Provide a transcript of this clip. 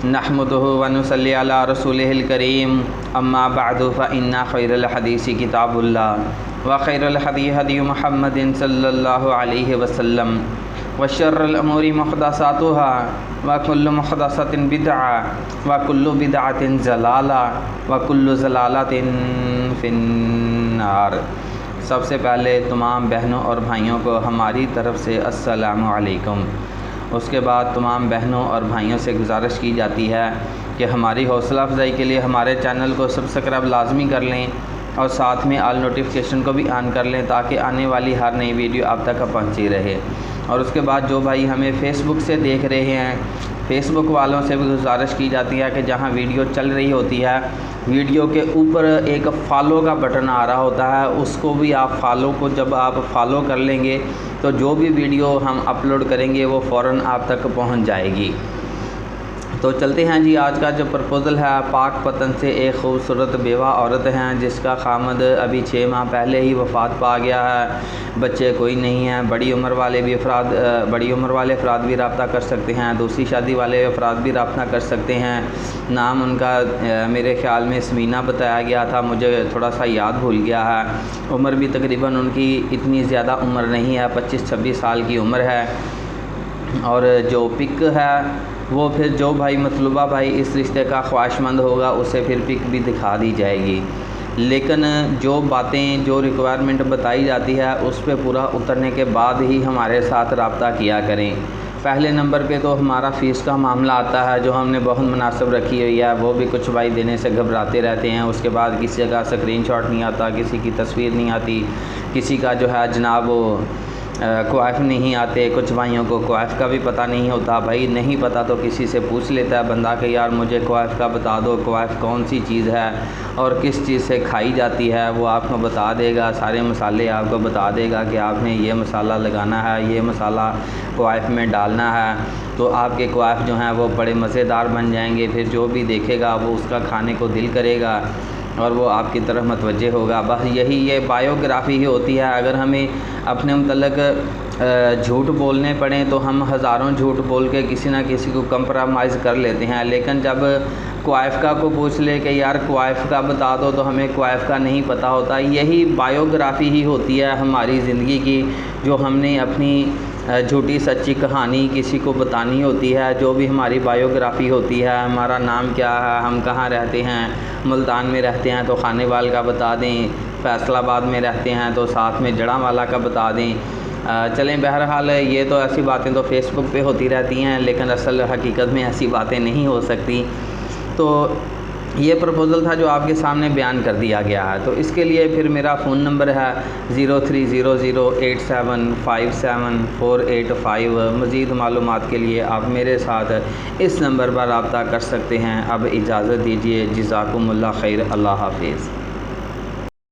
नहमदुहु व नुसल्ली अला रसूलिहिल करीम अम्मा बअदु फ़इन्ना खैरल हदीसी किताबुल्लाह व खैरल हदी हदी मुहम्मदिन सल्लल्लाहु अलैहि वसल्लम व शर्रल उमूरि मुहदसातुहा व कुल्लु मुहदसतिन बिदअ व कुल्लु बिदअतिन ज़लाला व कुल्लु ज़लालतिन फिन्नार। सबसे पहले तमाम बहनों और भाइयों को हमारी तरफ़ से अस्सलामु अलैकुम। उसके बाद तमाम बहनों और भाइयों से गुजारिश की जाती है कि हमारी हौसला अफजाई के लिए हमारे चैनल को सब्सक्राइब लाजमी कर लें और साथ में ऑल नोटिफिकेशन को भी ऑन कर लें ताकि आने वाली हर नई वीडियो आप तक पहुंची रहे। और उसके बाद जो भाई हमें फ़ेसबुक से देख रहे हैं, फ़ेसबुक वालों से भी गुजारिश की जाती है कि जहां वीडियो चल रही होती है, वीडियो के ऊपर एक फ़ॉलो का बटन आ रहा होता है, उसको भी आप जब आप फॉलो कर लेंगे तो जो भी वीडियो हम अपलोड करेंगे वो फ़ौरन आप तक पहुंच जाएगी। तो चलते हैं जी। आज का जो प्रपोज़ल है, पाक पतन से एक ख़ूबसूरत बेवा औरत हैं जिसका खामद अभी 6 माह पहले ही वफ़ात पा गया है, बच्चे कोई नहीं हैं। बड़ी उम्र वाले अफराद भी रब्ता कर सकते हैं, दूसरी शादी वाले अफराद भी रब्ता कर सकते हैं। नाम उनका मेरे ख़्याल में स्मीना बताया गया था, मुझे थोड़ा सा याद भूल गया है। उम्र भी तकरीबन उनकी इतनी ज़्यादा उम्र नहीं है, 25-26 साल की उम्र है। और जो पिक है वो फिर जो भाई मतलूबा भाई इस रिश्ते का ख्वाहिशमंद होगा उसे फिर पिक भी दिखा दी जाएगी। लेकिन जो बातें जो रिक्वायरमेंट बताई जाती है उस पर पूरा उतरने के बाद ही हमारे साथ रब्ता किया करें। पहले नंबर पे तो हमारा फ़ीस का मामला आता है जो हमने बहुत मुनासिब रखी हुई है, वो भी कुछ भाई देने से घबराते रहते हैं। उसके बाद किसी का स्क्रीनशॉट नहीं आता, किसी की तस्वीर नहीं आती, किसी का जो है जनाब वो क्वाइफ नहीं आते। कुछ भाइयों को क्वाइफ का भी पता नहीं होता। भाई नहीं पता तो किसी से पूछ लेता है बंदा कि यार मुझे क्वाइफ का बता दो, क्वाइफ कौन सी चीज़ है और किस चीज़ से खाई जाती है, वो आपको बता देगा। सारे मसाले आपको बता देगा कि आपने ये मसाला लगाना है, ये मसाला क्वाइफ में डालना है, तो आपके क्वाइफ जो हैं वो बड़े मज़ेदार बन जाएंगे। फिर जो भी देखेगा वो उसका खाने को दिल करेगा और वो आपकी तरफ मतवज्जे होगा। बस यही ये बायोग्राफ़ी ही होती है। अगर हमें अपने मतलब झूठ बोलने पड़े तो हम हज़ारों झूठ बोल के किसी ना किसी को कंप्रोमाइज़ कर लेते हैं। लेकिन जब क्वाइफ का को पूछ ले कि यार क्वाइफ का बता दो तो हमें क्वाइफ का नहीं पता होता। यही बायोग्राफ़ी ही होती है हमारी ज़िंदगी की, जो हमने अपनी झूठी सच्ची कहानी किसी को बतानी होती है। जो भी हमारी बायोग्राफ़ी होती है, हमारा नाम क्या है, हम कहाँ रहते हैं, मुल्तान में रहते हैं तो खानेवाल का बता दें, फैसलाबाद में रहते हैं तो साथ में जड़ांवाला का बता दें। चलें, बहरहाल ये तो ऐसी बातें तो फ़ेसबुक पे होती रहती हैं, लेकिन असल हकीकत में ऐसी बातें नहीं हो सकती। तो ये प्रपोज़ल था जो आपके सामने बयान कर दिया गया है। तो इसके लिए फिर मेरा फ़ोन नंबर है 030087574885। मज़ीद मालूमात के लिए आप मेरे साथ इस नंबर पर रब्ता कर सकते हैं। अब इजाज़त दीजिए। जज़ाकुमुल्लाह खैर। अल्लाह हाफ़िज़।